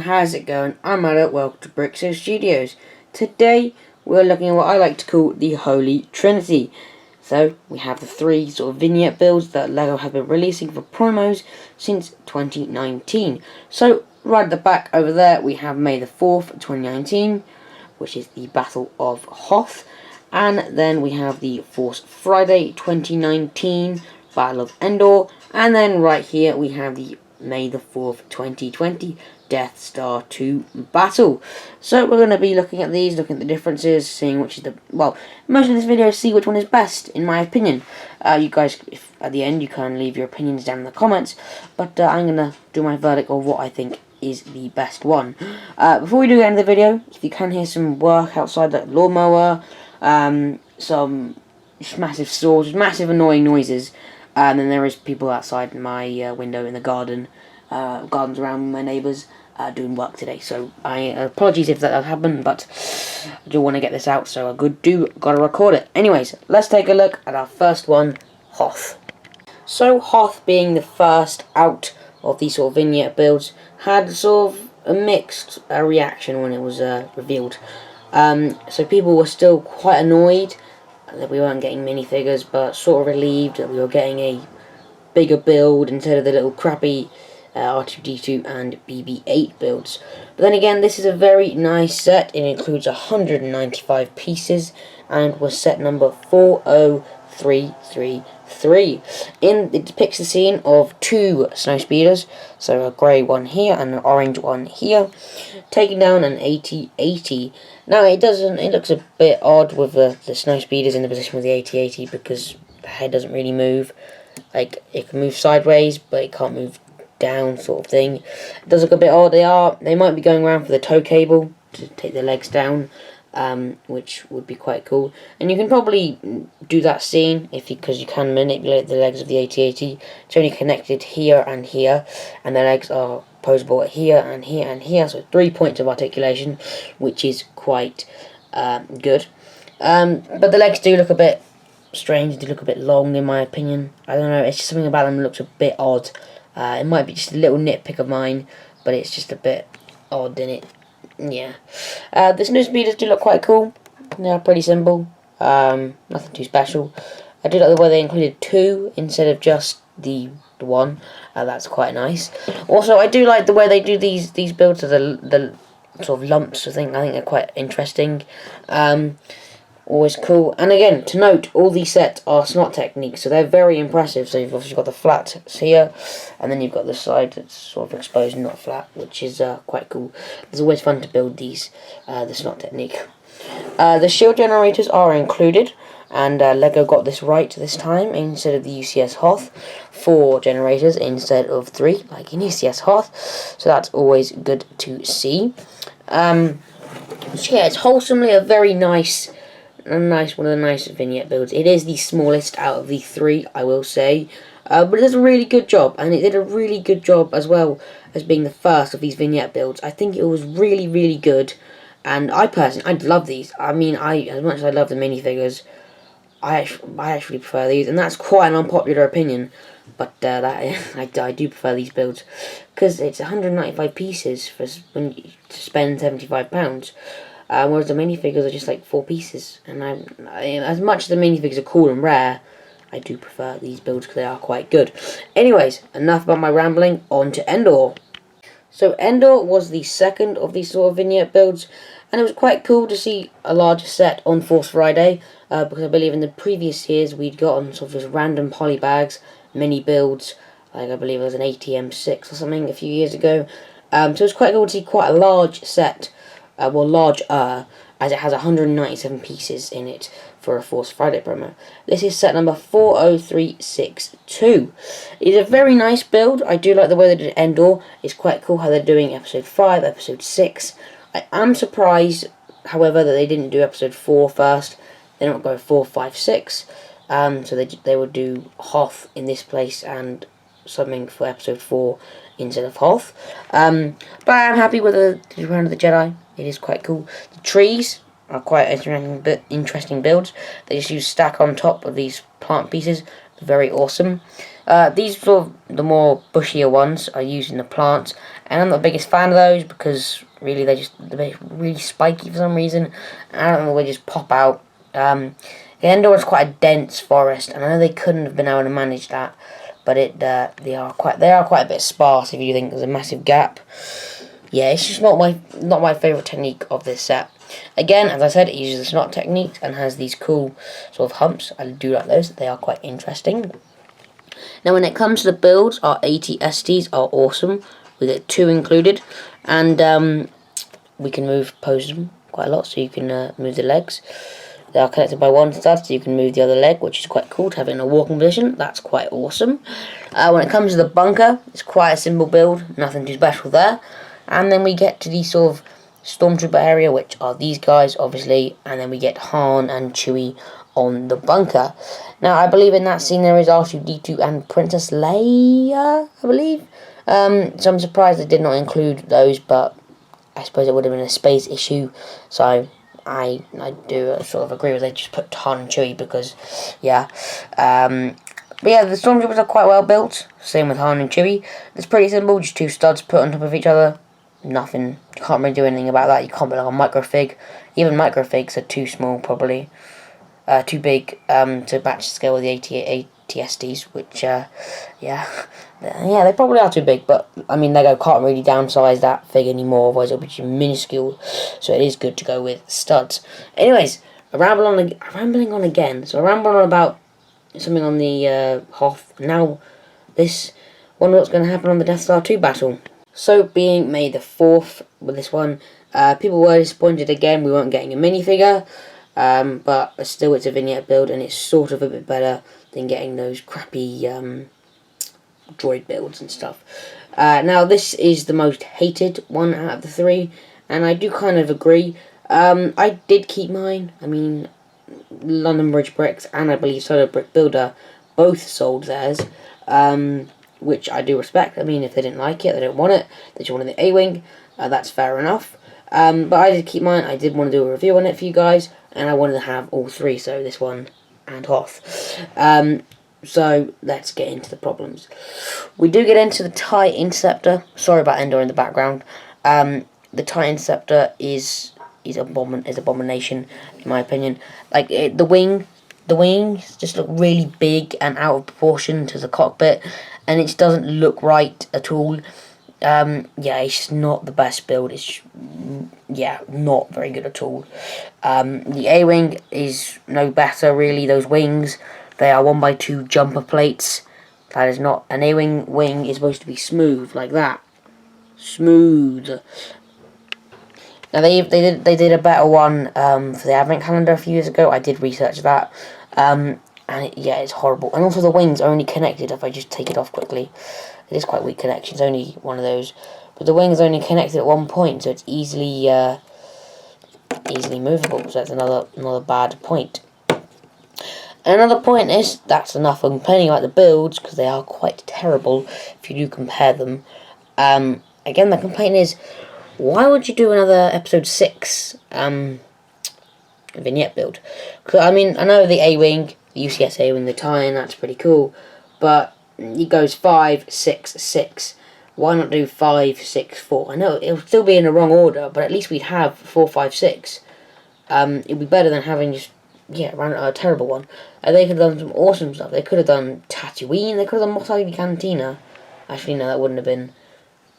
everyone, how's it going? I'm Adam, welcome to Brixo Studios. Today we're looking at what I like to call the Holy Trinity. So we have the three sort of vignette builds that LEGO have been releasing for promos since 2019. So right at the back over there we have May the 4th 2019, which is the Battle of Hoth. And then we have the Force Friday 2019, Battle of Endor. And then right here we have the May the 4th 2020 Death Star 2 Battle. So we're going to be looking at these, looking at the differences, seeing which is the, well, most of this video see which one is best, in my opinion. You guys, if at the end, you can leave your opinions down in the comments, but I'm going to do my verdict of what I think is the best one. Before we do get into the video, if you can hear some work outside, like lawnmower, some massive saws, massive annoying noises, and then there is people outside my window in the garden, gardens around my neighbours, doing work today. So apologies if that happened, but I do want to get this out, so I gotta record it. Anyways, let's take a look at our first one, Hoth. So Hoth, being the first out of these sort of vignette builds, had sort of a mixed reaction when it was revealed. So people were still quite annoyed that we weren't getting minifigures, but sort of relieved that we were getting a bigger build instead of the little crappy R2-D2 and BB-8 builds. But then again, this is a very nice set. It includes 195 pieces and was set number 40333. It depicts the scene of two snowspeeders, so a grey one here and an orange one here, taking down an AT-80. Now it looks a bit odd with the snowspeeders in the position with the AT-80 because the head doesn't really move. Like, it can move sideways, but it can't move down, sort of thing. It does look a bit odd. They might be going around for the tow cable to take the legs down, which would be quite cool. And you can probably do that scene because you can manipulate the legs of the AT-80. It's only connected here, and the legs are posable here and here and here, so 3 points of articulation, which is quite good. But the legs do look a bit strange. They look a bit long, in my opinion. I don't know, it's just something about them that looks a bit odd. It might be just a little nitpick of mine, but it's just a bit odd in it. Yeah. The snowspeeders do look quite cool. They are pretty simple. Nothing too special. I do like the way they included two instead of just the one. That's quite nice. Also, I do like the way they do these builds of the sort of lumps. I think they're quite interesting. Always cool. And again, to note, all these sets are snot techniques, so they're very impressive. So you've obviously got the flats here, and then you've got the side that's sort of exposed, not flat, which is quite cool. It's always fun to build these, the snot technique. The shield generators are included, and LEGO got this right this time. Instead of the UCS Hoth, 4 generators instead of 3, like in UCS Hoth. So that's always good to see. So yeah, it's wholesomely a very nice one of the nicest vignette builds. It is the smallest out of the 3, I will say, but it does a really good job, and it did a really good job as well as being the first of these vignette builds. I think it was really, really good, and I love these. I mean, as much as I love the minifigures, I actually prefer these, and that's quite an unpopular opinion, but I do prefer these builds because it's 195 pieces for when you spend £75. Whereas the minifigures are just like 4 pieces, and as much as the minifigures are cool and rare, I do prefer these builds because they are quite good. Anyways, enough about my rambling, on to Endor. So Endor was the second of these sort of vignette builds, and it was quite cool to see a larger set on Force Friday, because I believe in the previous years we'd gotten sort of just random polybags, mini builds, like I believe it was an ATM6 or something a few years ago. So it was quite cool to see quite a large set. Larger, as it has 197 pieces in it for a Force Friday promo. This is set number 40362. It is a very nice build. I do like the way they did Endor. It's quite cool how they're doing episode 5, episode 6. I am surprised, however, that they didn't do episode 4 first. They don't go 4, 5, 6. So they would do Hoth in this place and something for episode 4 instead of Hoth. But I am happy with the Return of the Jedi. It is quite cool. The trees are quite interesting builds. They just use stack on top of these plant pieces. Very awesome. These sort of the more bushier ones are used in the plants, and I'm not the biggest fan of those because really they're really spiky for some reason. I don't know, they just pop out. The Endor is quite a dense forest, and I know they couldn't have been able to manage that, but they are quite a bit sparse if you think there's a massive gap. Yeah, it's just not my favourite technique of this set. Again, as I said, it uses the snot technique and has these cool sort of humps. I do like those. They are quite interesting. Now, when it comes to the builds, our AT-STs are awesome. We get 2 included, and we can pose them quite a lot. So you can move the legs. They are connected by 1 stud, so you can move the other leg, which is quite cool to have it in a walking position. That's quite awesome. When it comes to the bunker, it's quite a simple build. Nothing too special there. And then we get to the sort of Stormtrooper area, which are these guys, obviously, and then we get Han and Chewie on the bunker. Now, I believe in that scene there is R2-D2 and Princess Leia, I believe. So I'm surprised they did not include those, but I suppose it would have been a space issue. So I do sort of agree with they just put Han and Chewie because, yeah. But yeah, the Stormtroopers are quite well built. Same with Han and Chewie. It's pretty simple, just 2 studs put on top of each other. Nothing, you can't really do anything about that. You can't build like a microfig. Even microfigs are too small, probably. Too big to match the scale with the AT-STs, which, yeah, they probably are too big, but, I mean, Lego can't really downsize that fig anymore, otherwise it'll be too minuscule, so it is good to go with studs. Anyways, rambling on again, so I rambled on about something on the Hoth. Now, wonder what's going to happen on the Death Star 2 battle. So, being May the 4th with this one, people were disappointed again, we weren't getting a minifigure, but still it's a vignette build, and it's sort of a bit better than getting those crappy droid builds and stuff. Now, this is the most hated one out of the 3, and I do kind of agree. I did keep mine. I mean, London Bridge Bricks and I believe Solar Brick Builder both sold theirs, which I do respect. I mean, if they didn't like it, they don't want it, they just wanted the A-Wing, that's fair enough. But I did keep mine. I did want to do a review on it for you guys, and I wanted to have all 3, so this one and Hoth. So let's get into the problems. We do get into the TIE Interceptor. Sorry about Endor in the background. The TIE Interceptor is abomination in my opinion. Like the wings just look really big and out of proportion to the cockpit, and it just doesn't look right at all. Yeah, it's just not the best build. It's not very good at all. The A-Wing is no better really. Those wings, they are 1x2 jumper plates. That is not an A-Wing. Wing is supposed to be smooth like that. Smooth. Now they did a better one for the Advent calendar a few years ago. I did research that, and it's horrible. And also the wings are only connected. If I just take it off quickly, it is quite weak connection. It's only one of those, but the wings are only connected at one point, so it's easily movable. So that's another bad point. And another point is, that's enough. I'm complaining about the builds because they are quite terrible if you do compare them. Again, the complaint is, why would you do another episode 6 vignette build? Because I mean, I know the A-Wing, the UCS A-Wing, the tie-in, that's pretty cool, but it goes 5, 6, 6. Why not do 5, 6, 4? I know it'll still be in the wrong order, but at least we'd have 4, 5, 6. It'd be better than having just a terrible one. They could have done some awesome stuff. They could have done Tatooine. They could have done Mos Eisley Cantina. Actually, no, that wouldn't have been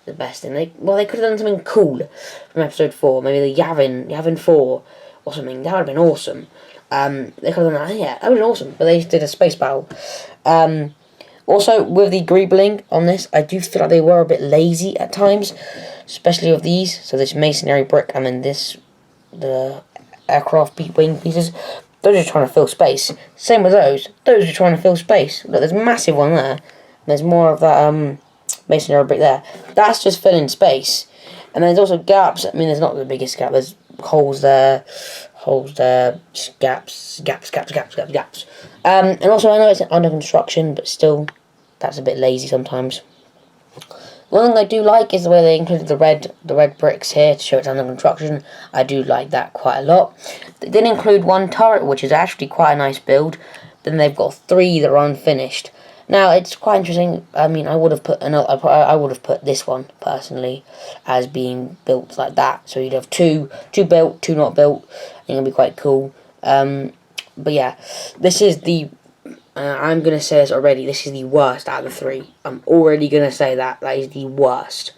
the best thing. They could have done something cool from episode 4. Maybe the Yavin 4 or something. That would have been awesome. They could have done that. Yeah, that would have been awesome. But they did a space battle. Also, with the greebling on this, I do feel like they were a bit lazy at times, especially with these. So this masonry brick and then the aircraft wing pieces. Those are trying to fill space. Same with those. Those are trying to fill space. Look, there's a massive one there. There's more of that masonry brick there. That's just filling space. And there's also gaps. I mean, there's not the biggest gap. There's holes there, just gaps. And also, I know it's under construction, but still, that's a bit lazy sometimes. One thing I do like is the way they included the red bricks here to show it's under construction. I do like that quite a lot. They did include one turret, which is actually quite a nice build. Then they've got 3 that are unfinished. Now it's quite interesting. I mean, I would have put I would have put this one personally as being built like that. So you'd have two built, two not built. I think it'd be quite cool. But yeah, this is the. I'm gonna say this already. This is the worst out of the three. I'm already gonna say that is the worst.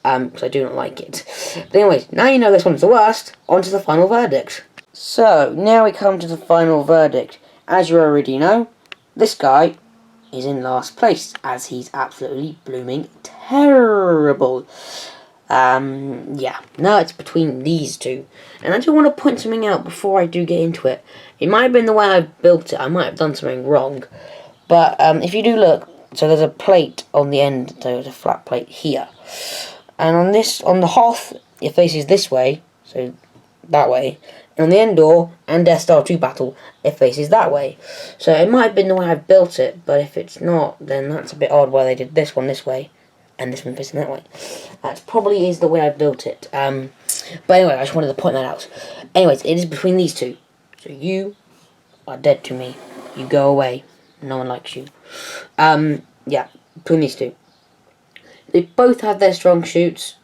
Because I do not like it. But anyways, now you know this one's the worst. On to the final verdict. So now we come to the final verdict. As you already know, this guy is in last place, as he's absolutely blooming terrible. Yeah, now it's between these two. And I do want to point something out before I do get into it. It might have been the way I've built it, I might have done something wrong. But if you do look, so there's a plate on the end, so there's a flat plate here. And on the hearth, it faces this way, so that way. And on the end door and Death Star 2 battle, it faces that way. So it might have been the way I've built it, but if it's not, then that's a bit odd why they did this one this way and this one facing that way. That probably is the way I've built it. But anyway, I just wanted to point that out. Anyways, it is between these two. So you are dead to me. You go away. No one likes you. Yeah, between these two. They both have their strong suits,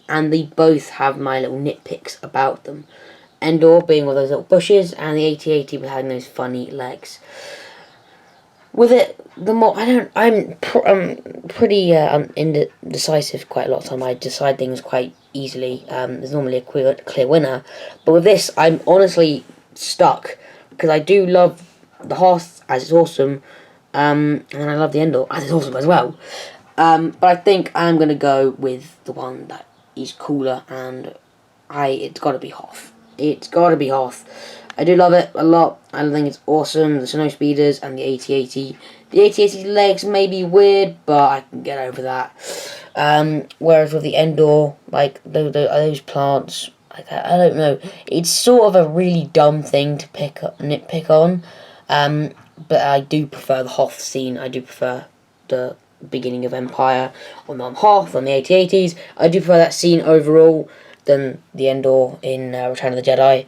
and they both have my little nitpicks about them. Endor being one of those little bushes, and the AT-AT having those funny legs. With it, I'm pretty indecisive quite a lot of time. I decide things quite easily. There's normally a clear winner, but with this, I'm honestly stuck because I do love the Hearth as it's awesome, and I love the Endor as it's awesome as well. But I think I'm gonna go with the one that is cooler, and it's gotta be Hoth. It's gotta be Hoth. I do love it a lot. I think it's awesome. The snow speeders and the AT-AT. The AT-AT's legs may be weird, but I can get over that. Whereas with the Endor, like those plants, like I don't know. It's sort of a really dumb thing to nitpick on. But I do prefer the Hoth scene. I do prefer the beginning of Empire on Hoth, on the AT-ATs. I do prefer that scene overall than the Endor in Return of the Jedi.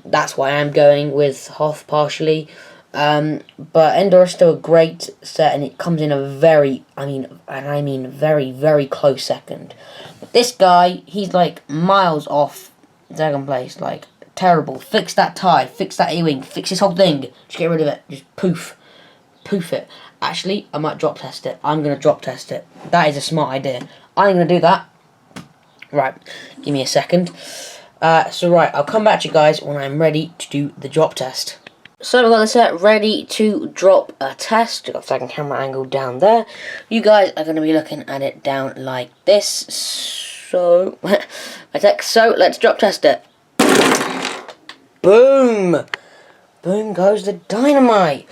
That's why I'm going with Hoth partially. But Endor is still a great set, and it comes in a very, very, very close second. But this guy, he's like miles off second place, like terrible. Fix that tie, fix that A-wing, fix this whole thing. Just get rid of it. Just poof it. Actually, I might drop test it. I'm going to drop test it. That is a smart idea. I'm going to do that. Right, give me a second. Right, I'll come back to you guys when I'm ready to do the drop test. So I've got the set ready to drop a test. I've got the second camera angle down there. You guys are going to be looking at it down like this. So, let's drop test it. Boom! Boom goes the dynamite.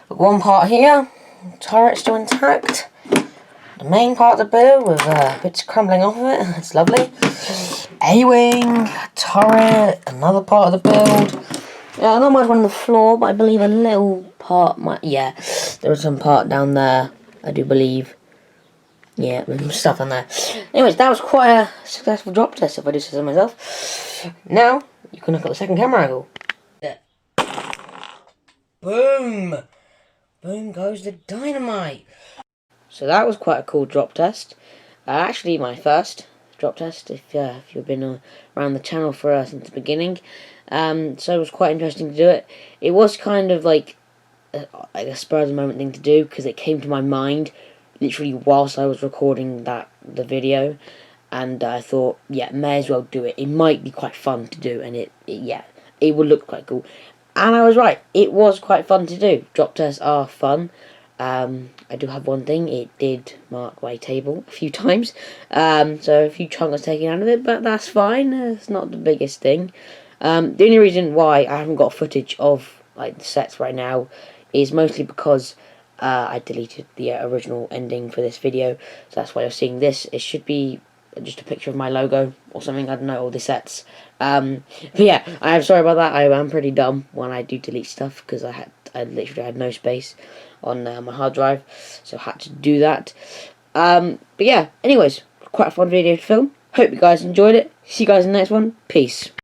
One part here, turret still intact. The main part of the build with bits crumbling off of it. It's lovely. A-wing, turret, another part of the build. Yeah, not much on the floor, but I believe a little part might. Yeah, there was some part down there, I do believe. Yeah, stuff on there. Anyways, that was quite a successful drop test, if I do say so myself. Now, you can look at the second camera angle. Yeah. Boom! Boom goes the dynamite. So that was quite a cool drop test. Actually, my first drop test, if you've been around the channel for since the beginning. So it was quite interesting to do it. It was kind of like a spur of the moment thing to do, because it came to my mind literally whilst I was recording the video, and I thought, yeah, may as well do it. It might be quite fun to do, and it would look quite cool. And I was right. It was quite fun to do. Drop tests are fun. I do have one thing. It did mark my table a few times. So a few chunks was taken out of it, but that's fine. It's not the biggest thing. The only reason why I haven't got footage of like the sets right now is mostly because I deleted the original ending for this video. So that's why you're seeing this. It should be just a picture of my logo or something. I don't know, all the sets. But yeah, I'm sorry about that. I am pretty dumb when I do delete stuff, because I literally had no space on my hard drive, so I had to do that. But yeah, anyways, quite a fun video to film. Hope you guys enjoyed it. See you guys in the next one. Peace.